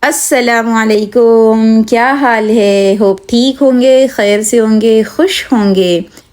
अस्सलामुअलैकुम, क्या हाल है। होप ठीक होंगे, खैर से होंगे, खुश होंगे।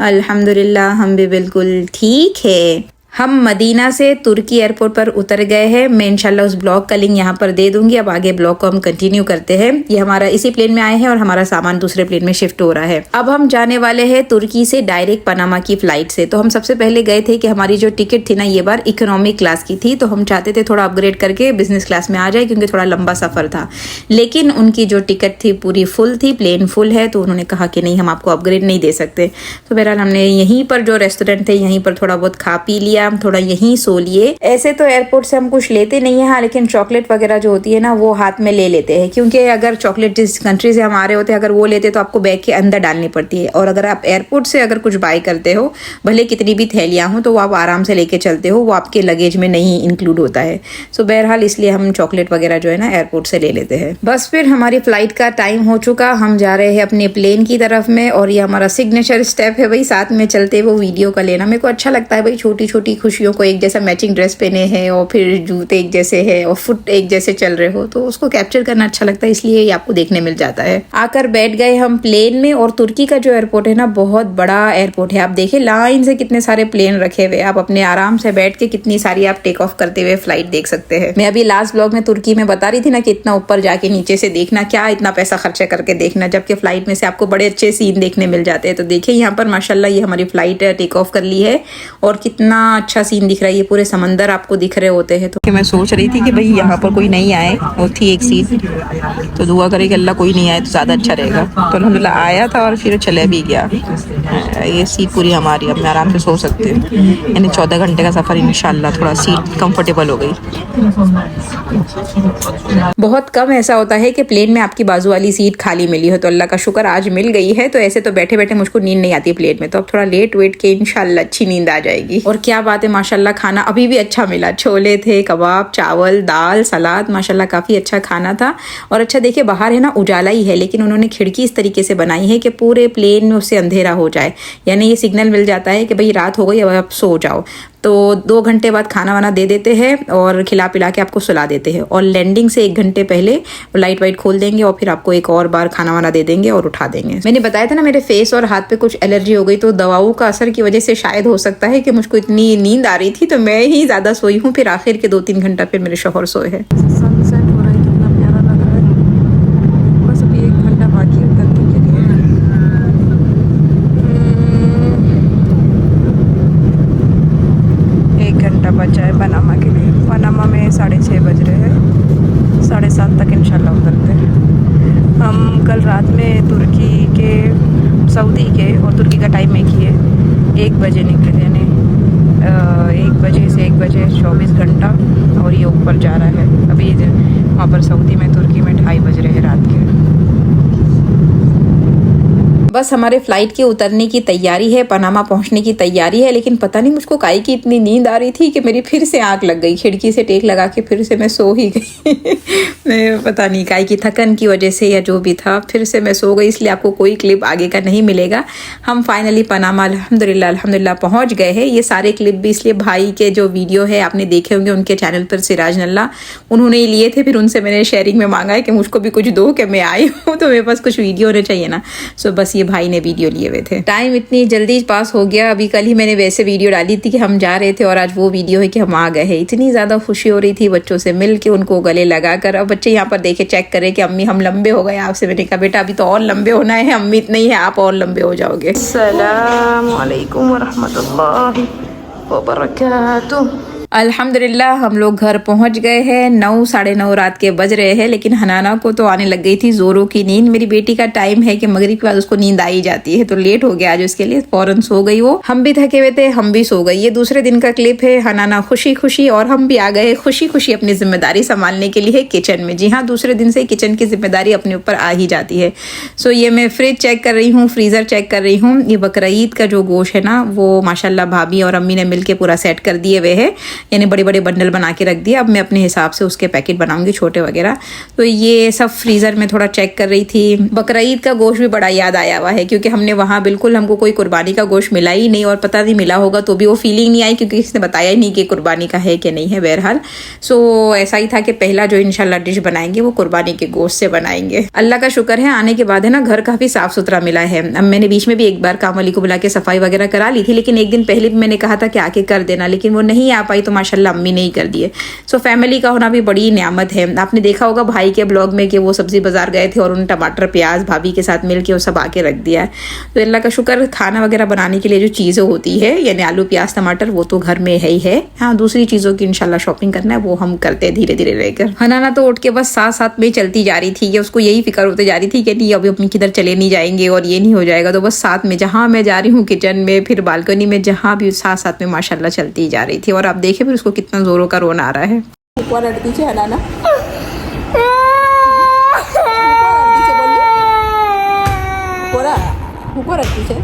अल्हम्दुलिल्लाह हम भी बिल्कुल ठीक है। हम मदीना से तुर्की एयरपोर्ट पर उतर गए हैं। मैं इंशाल्लाह उस ब्लॉग का लिंक यहाँ पर दे दूंगी। अब आगे ब्लॉग को हम कंटिन्यू करते हैं। ये हमारा इसी प्लेन में आए हैं और हमारा सामान दूसरे प्लेन में शिफ्ट हो रहा है। अब हम जाने वाले हैं तुर्की से डायरेक्ट पनामा की फ्लाइट से। तो हम सबसे पहले गए थे कि हमारी जो टिकट थी ना, ये बार इकोनॉमिक क्लास की थी, तो हम चाहते थे थोड़ा अपग्रेड करके बिजनेस क्लास में आ जाए, क्योंकि थोड़ा लंबा सफर था। लेकिन उनकी जो टिकट थी पूरी फुल थी, प्लेन फुल है, तो उन्होंने कहा कि नहीं, हम आपको अपग्रेड नहीं दे सकते। तो बहरहाल हमने यहीं पर जो रेस्टोरेंट थे यहीं पर थोड़ा बहुत खा पी लिया, थोड़ा यहीं सो लिए। ऐसे तो एयरपोर्ट से हम कुछ लेते नहीं है, हाँ, लेकिन चॉकलेट वगैरह जो होती है ना, वो हाथ में ले लेते हैं, क्योंकि अगर चॉकलेट जिस कंट्री से हम आ रहे होते हैं अगर वो लेते तो आपको बैग के अंदर डालनी पड़ती है, और अगर आप एयरपोर्ट से अगर कुछ बाय करते हो, भले कितनी भी थैलियां हो, तो वो आप आराम से लेके चलते हो, वो आपके लगेज में नहीं इंक्लूड होता है। सो बहरहाल इसलिए हम चॉकलेट वगैरह जो है ना एयरपोर्ट से ले लेते हैं। बस फिर हमारी फ्लाइट का टाइम हो चुका, हम जा रहे हैं अपने प्लेन की तरफ में, और ये हमारा सिग्नेचर स्टेप है भाई, साथ में चलते वो वीडियो का लेना। मेरे को अच्छा लगता है भाई, छोटी छोटी खुशियों को, एक जैसा मैचिंग ड्रेस पहने हैं और फिर जूते एक जैसे है और फुट एक जैसे चल रहे हो, तो उसको कैप्चर करना अच्छा लगता है, इसलिए ये आपको देखने मिल जाता है। आकर बैठ गए हम प्लेन में, और तुर्की का जो एयरपोर्ट है ना, बहुत बड़ा एयरपोर्ट है। आप देखिए लाइन से कितने सारे प्लेन रखे हुए, आप अपने आराम से बैठ के कितनी सारी आप टेक ऑफ करते हुए फ्लाइट देख सकते हैं। मैं अभी लास्ट ब्लॉग में तुर्की में बता रही थी ना कि इतना ऊपर जाके नीचे से देखना, क्या इतना पैसा खर्चा करके देखना, जबकि फ्लाइट में से आपको बड़े अच्छे सीन देखने मिल जाते हैं। तो देखिए यहाँ पर माशाल्लाह ये हमारी फ्लाइट टेक ऑफ कर ली है, और कितना अच्छा सीन दिख रहा है, ये पूरे समंदर आपको दिख रहे होते हैं। तो मैं सोच रही थी कि भाई यहाँ पर कोई नहीं आए, और थी एक सीट, तो दुआ करे कि अल्लाह कोई नहीं आए तो ज़्यादा अच्छा रहेगा। तो अल्हम्दुलिल्लाह आया था और फिर चले भी गया। ये सीट पूरी हमारी, अब मैं आराम से सो सकती हूँ, यानी 14 घंटे का सफ़र इंशाल्लाह थोड़ा सीट कंफर्टेबल हो गई। बहुत कम ऐसा होता है कि प्लेन में आपकी बाजू वाली सीट खाली मिली हो, तो अल्लाह का शुक्र आज मिल गई है। तो ऐसे तो बैठे बैठे मुझको नींद नहीं आती प्लेन में, तो अब थोड़ा लेट वेट के इंशाल्लाह अच्छी नींद आ जाएगी। और क्या बात है, माशाल्लाह खाना अभी भी अच्छा मिला, छोले थे, कबाब, चावल, दाल, सलाद, माशाल्लाह काफ़ी अच्छा खाना था। और अच्छा देखिए बाहर है ना उजाला ही है, लेकिन उन्होंने खिड़की इस तरीके से बनाई है कि पूरे प्लेन में उससे अंधेरा हो जाए, यानी ये सिग्नल मिल जाता है कि भाई रात हो गई, अब आप सो जाओ। तो 2 घंटे बाद खाना वाना दे देते हैं और खिला पिला के आपको सुला देते हैं, और लैंडिंग से 1 घंटे पहले लाइट वाइट खोल देंगे और फिर आपको एक और बार खाना वाना दे देंगे और उठा देंगे। मैंने बताया था ना मेरे फेस और हाथ पे कुछ एलर्जी हो गई, तो दवाओं का असर की वजह से शायद हो सकता है कि मुझको इतनी नींद आ रही थी, तो मैं ही ज़्यादा सोई हूँ। फिर आखिर के 2-3 घंटा फिर मेरे शौहर सोए हैं। सनसेट हो रहा है, कितना प्यारा लग रहा है। बस अभी 1 घंटा बाकी है उतरने के लिए। 1 घंटा बचा है पनामा के लिए। पनामा में 6:30 बज रहे हैं, 7:30 तक इंशाल्लाह उतरते हैं। हम कल रात में तुर्की के, सऊदी के और तुर्की का टाइम एक ही है, 1 बजे निकले थे, यानी 1 बजे से 1 बजे 24 घंटा, और ये ऊपर जा रहा है। अभी वहाँ पर सऊदी में, तुर्की में 2:30 बज रहे हैं रात के। बस हमारे फ्लाइट के उतरने की तैयारी है, पनामा पहुंचने की तैयारी है, लेकिन पता नहीं मुझको काहे की इतनी नींद आ रही थी कि मेरी फिर से आंख लग गई। खिड़की से टेक लगा के फिर से मैं सो ही गई। मैं पता नहीं काहे की थकन की वजह से या जो भी था, फिर से मैं सो गई, इसलिए आपको कोई क्लिप आगे का नहीं मिलेगा। हम फाइनली पनामा अल्हम्दुलिल्लाह पहुँच गए हैं। ये सारे क्लिप भी इसलिए भाई के जो वीडियो है आपने देखे होंगे उनके चैनल पर, सिराज नल्ला, उन्होंने लिए थे, फिर उनसे मैंने शेयरिंग में मांगा है कि मुझको भी कुछ दो, कि मैं आई हूँ तो मेरे पास कुछ वीडियो होने चाहिए ना। सो बस भाई ने वीडियो लिए हुए थे। टाइम इतनी जल्दी पास हो गया। अभी कल ही मैंने वैसे वीडियो डाली थी कि हम जा रहे थे, और आज वो वीडियो है कि हम आ गए हैं। इतनी ज्यादा खुशी हो रही थी बच्चों से मिल के, उनको गले लगाकर। अब बच्चे यहाँ पर देखे, चेक करे कि अम्मी हम लंबे हो गए आपसे। मैंने कहा बेटा अभी तो और लंबे होना है, अम्मी नहीं है, आप और लंबे हो जाओगे। अस्सलाम वालेकुम व रहमतुल्लाहि व बरकातुहू। अल्हम्दुलिल्लाह हम लोग घर पहुंच गए हैं। 9, 9:30 रात के बज रहे हैं, लेकिन हनाना को तो आने लग गई थी जोरों की नींद। मेरी बेटी का टाइम है कि मगरिब के बाद उसको नींद आ ही जाती है, तो लेट हो गया आज उसके लिए, फौरन सो गई वो। हम भी थके हुए थे, हम भी सो गई। ये दूसरे दिन का क्लिप है। हनाना खुशी खुशी और हम भी आ गए खुशी खुशी अपनी जिम्मेदारी संभालने के लिए किचन में। जी हाँ, दूसरे दिन से किचन की जिम्मेदारी अपने ऊपर आ ही जाती है। सो ये मैं फ्रिज चेक कर रही हूँ, फ्रीजर चेक कर रही हूँ। ये बकरीद का जो गोश्त है ना, वो माशाल्लाह भाभी और अम्मी ने मिल के पूरा सेट कर दिए हुए है। यानी बड़े बड़े बंडल बना के रख दिए। अब मैं अपने हिसाब से उसके पैकेट बनाऊंगी छोटे वगैरह। तो ये सब फ्रीज़र में थोड़ा चेक कर रही थी। बकरीद का गोश्त भी बड़ा याद आया हुआ है, क्योंकि हमने वहाँ बिल्कुल हमको कोई कुर्बानी का गोश्त मिला ही नहीं, और पता नहीं मिला होगा तो भी वो फीलिंग नहीं आई, क्योंकि किसी ने बताया ही नहीं कि कुर्बानी का है कि नहीं है। बहरहाल सो ऐसा ही था कि पहला जो इंशाल्लाह डिश बनाएंगे वो कुर्बानी के गोश्त से बनाएंगे। अल्लाह का शुक्र है आने के बाद है ना घर काफ़ी साफ़ सुथरा मिला है। अब मैंने बीच में भी एक बार काम वाली को बुला के सफाई वगैरह करा ली थी, लेकिन एक दिन पहले भी मैंने कहा था कि आके कर देना, लेकिन वो नहीं आ पाई, तो माशाल्लाह अम्मी ने ही कर दिए। सो फैमिली का होना भी बड़ी नियामत है। आपने देखा होगा भाई के ब्लॉग में कि वो सब्जी बाजार गए थे और उन्होंने टमाटर प्याज भाभी के साथ मिल के वो सब आके रख दिया है। तो अल्लाह का शुक्र खाना वगैरह बनाने के लिए जो चीज़ें होती है यानी आलू प्याज टमाटर वो तो घर में है ही है। हाँ, दूसरी चीज़ों की इंशाल्लाह शॉपिंग करना है वो हम करते हैं धीरे धीरे रहकर। हनाना तो उठ के बस साथ साथ में चलती जा रही थी कि उसको यही फिक्र होते जा रही थी कि नहीं अभी अपनी किधर चले नहीं जाएंगे और ये नहीं हो जाएगा। तो बस साथ में जहाँ मैं जा रही हूँ किचन में फिर बालकनी में जहाँ भी साथ साथ में माशाल्लाह चलती जा रही थी। और आप देखें फिर उसको कितना जोरों का रोना आ रहा है। ऊपर हटती है हनाना, ऊपर रखती है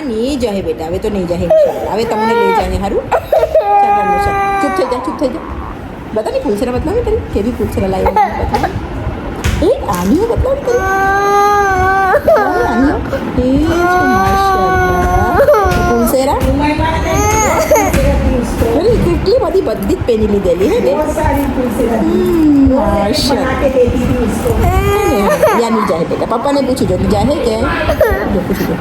नहीं जाए बेटा, वे तो नहीं जाए इंशाल्लाह, वे तमने ले जाएंगे हरू। चुप थे जा, चुप थे जा, बता नहीं पूछ रहा मतलब तेरी के भी पूछ रहा लाए बता ए आनी हो मतलब तेरी आनी हो माशाल्लाह पूछ रहा अरे कितनी बड़ी बद्दीत पेनी ली देली है दे माशाल्लाह या नहीं जाए बेटा, पापा ने पूछी जो नहीं जाए क्या जो पूछ दो।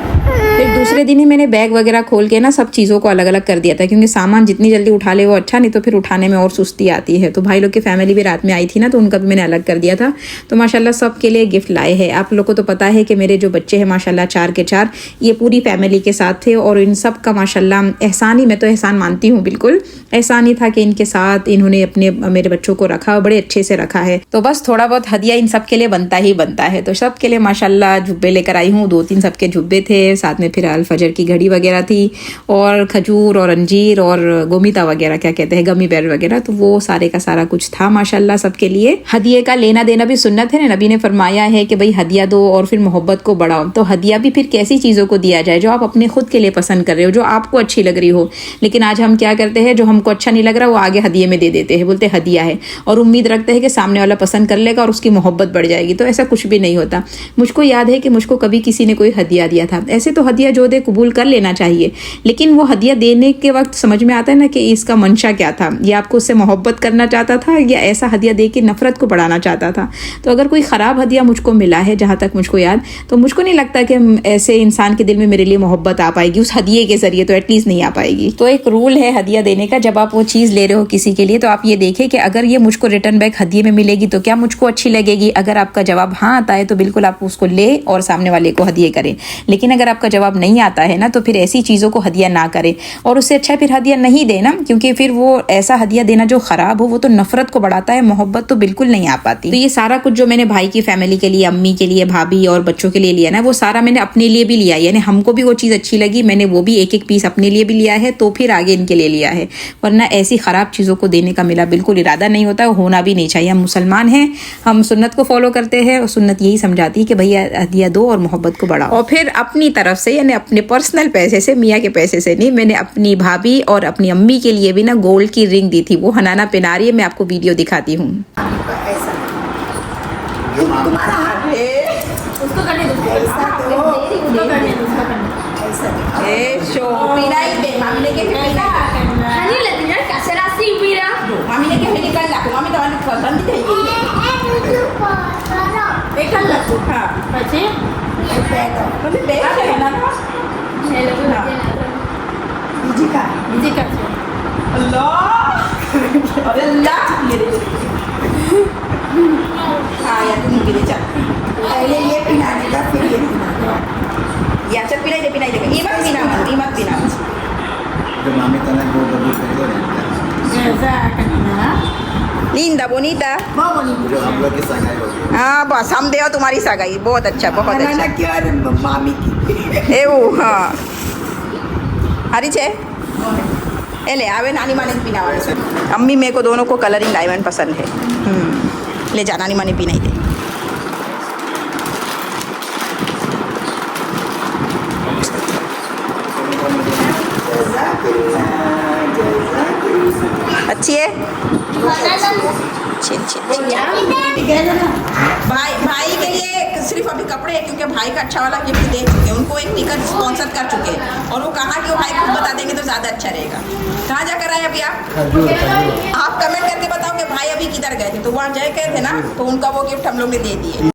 फिर दूसरे दिन ही मैंने बैग वगैरह खोल के ना सब चीज़ों को अलग अलग कर दिया था, क्योंकि सामान जितनी जल्दी उठा ले वो अच्छा, नहीं तो फिर उठाने में और सुस्ती आती है। तो भाई लोग की फैमिली भी रात में आई थी ना, तो उनका भी मैंने अलग कर दिया था। तो माशाल्लाह सबके लिए गिफ्ट लाए हैं। आप लोग को तो पता है कि मेरे जो बच्चे हैं माशाल्लाह 4 के 4 ये पूरी फैमिली के साथ थे, और इन सब का माशाल्लाह एहसान ही, मैं तो एहसान मानती हूँ, बिल्कुल एहसान ही था कि इनके साथ इन्होंने अपने मेरे बच्चों को रखा, बड़े अच्छे से रखा है। तो बस थोड़ा बहुत हदिया इन सब के लिए बनता ही बनता है। तो सब के लिए माशाल्लाह जुब्बे लेकर आई हूँ, 2-3 सबके जुब्बे थे, साथ में फिर अल फजर की घड़ी वगैरह थी, और खजूर और अंजीर और गोमिता वगैरह क्या कहते हैं गमी बेर वगैरह, तो वो सारे का सारा कुछ था माशाल्लाह सबके लिए। हदिये का लेना देना भी सुन्नत है ना, नबी ने फरमाया है कि भाई हदिया दो और फिर मोहब्बत को बढ़ाओ। तो हदिया भी फिर कैसी चीज़ों को दिया जाए जो आप अपने खुद के लिए पसंद कर रहे हो, जो आपको अच्छी लग रही हो। लेकिन आज हम क्या करते हैं, जो हमको अच्छा नहीं लग रहा वो आगे हदिये में दे देते हैं, बोलते हदिया है, और उम्मीद रखते हैं कि सामने वाला पसंद कर लेगा और उसकी मोहब्बत बढ़ जाएगी। तो ऐसा कुछ भी नहीं होता। मुझको याद है कि मुझको कभी किसी ने कोई हदिया दिया था, ऐसे तो हदिया जो दे कबूल कर लेना चाहिए, लेकिन वो हदिया देने के वक्त समझ में आता है ना कि इसका मंशा क्या था, ये आपको उससे मोहब्बत करना चाहता था या ऐसा हदिया दे के नफरत को बढ़ाना चाहता था। तो अगर कोई ख़राब हदिया मुझको मिला है, जहाँ तक मुझको याद, तो मुझको नहीं लगता कि ऐसे इंसान के दिल में मेरे लिए मोहब्बत आ पाएगी उस हदिये के जरिए, तो एटलीस्ट नहीं आ पाएगी। तो एक रूल है हदिया देने का, जब आप वो चीज़ ले रहे हो किसी के लिए तो आप ये देखें कि अगर ये मुझको रिटर्न बैक हदिये में मिलेगी तो क्या मुझको अच्छी लगेगी। अगर आपका जवाब हाँ आता है तो बिल्कुल आप उसको ले और सामने वाले को हदिये करें, लेकिन अगर आपका जवाब नहीं आता है ना तो फिर ऐसी चीज़ों को हदिया ना करें, और उससे अच्छा फिर हदिया नहीं देना, क्योंकि फिर वो ऐसा हदिया देना जो ख़राब हो वो तो नफरत को बढ़ाता है, मोहब्बत तो बिल्कुल नहीं आ पाती। तो ये सारा कुछ जो मैंने भाई की फैमिली के लिए, अम्मी के लिए, भाभी और बच्चों के लिए लिया ना, वो सारा मैंने अपने लिए भी लिया, यानी हमको भी वो चीज़ अच्छी लगी, मैंने वो भी एक एक पीस अपने लिए भी लिया है, तो फिर आगे इनके लिए लिया है। वरना ऐसी ख़राब चीज़ों को देने का मेरा बिल्कुल इरादा नहीं होता, होना भी नहीं चाहिए। हम मुसलमान हैं, हम सुन्नत को फॉलो करते हैं, और सुन्नत यही समझाती है कि भैया हदिया दो और मोहब्बत को बढ़ाओ। और फिर अपनी तरफ से यानी अपने पर्सनल पैसे से, मियाँ के पैसे से नहीं, मैंने अपनी भाभी और अपनी अम्मी के लिए भी ना गोल्ड की रिंग दी थी, वो हनाना पहना रही है, मैं आपको वीडियो दिखाती हूँ। पहले ये पिलाने का फिर ये पिलाने या चल पिलाई दे ये मत पीना जो मामी तने वो बबू जैसा करना linda bonita बहुत बोली जो हम लोग की सगाई होगी। हाँ बस हम देव तुम्हारी सगाई बहुत अच्छा बनाना क्यों मामी की એવું હા હારી છે એ ले आवे नानी माने पीना वाले से अम्मी मेरे को दोनों को कलरिंग डायमंड पसंद है। ले जा नानी माने पीना ही दे। अच्छी है। भाई के लिए सिर्फ अभी कपड़े हैं, क्योंकि भाई का अच्छा वाला गिफ्ट दे चुके हैं, उनको एक टिकट स्पॉन्सर कर चुके हैं, और वो कहाँ के वो भाई खुद बता देंगे तो ज़्यादा अच्छा रहेगा। कहाँ जाकर आए अभी आप कमेंट करके बताओ कि भाई अभी किधर गए थे, तो वहाँ जय गए थे ना, तो उनका वो गिफ्ट हम लोग ने दे दिए।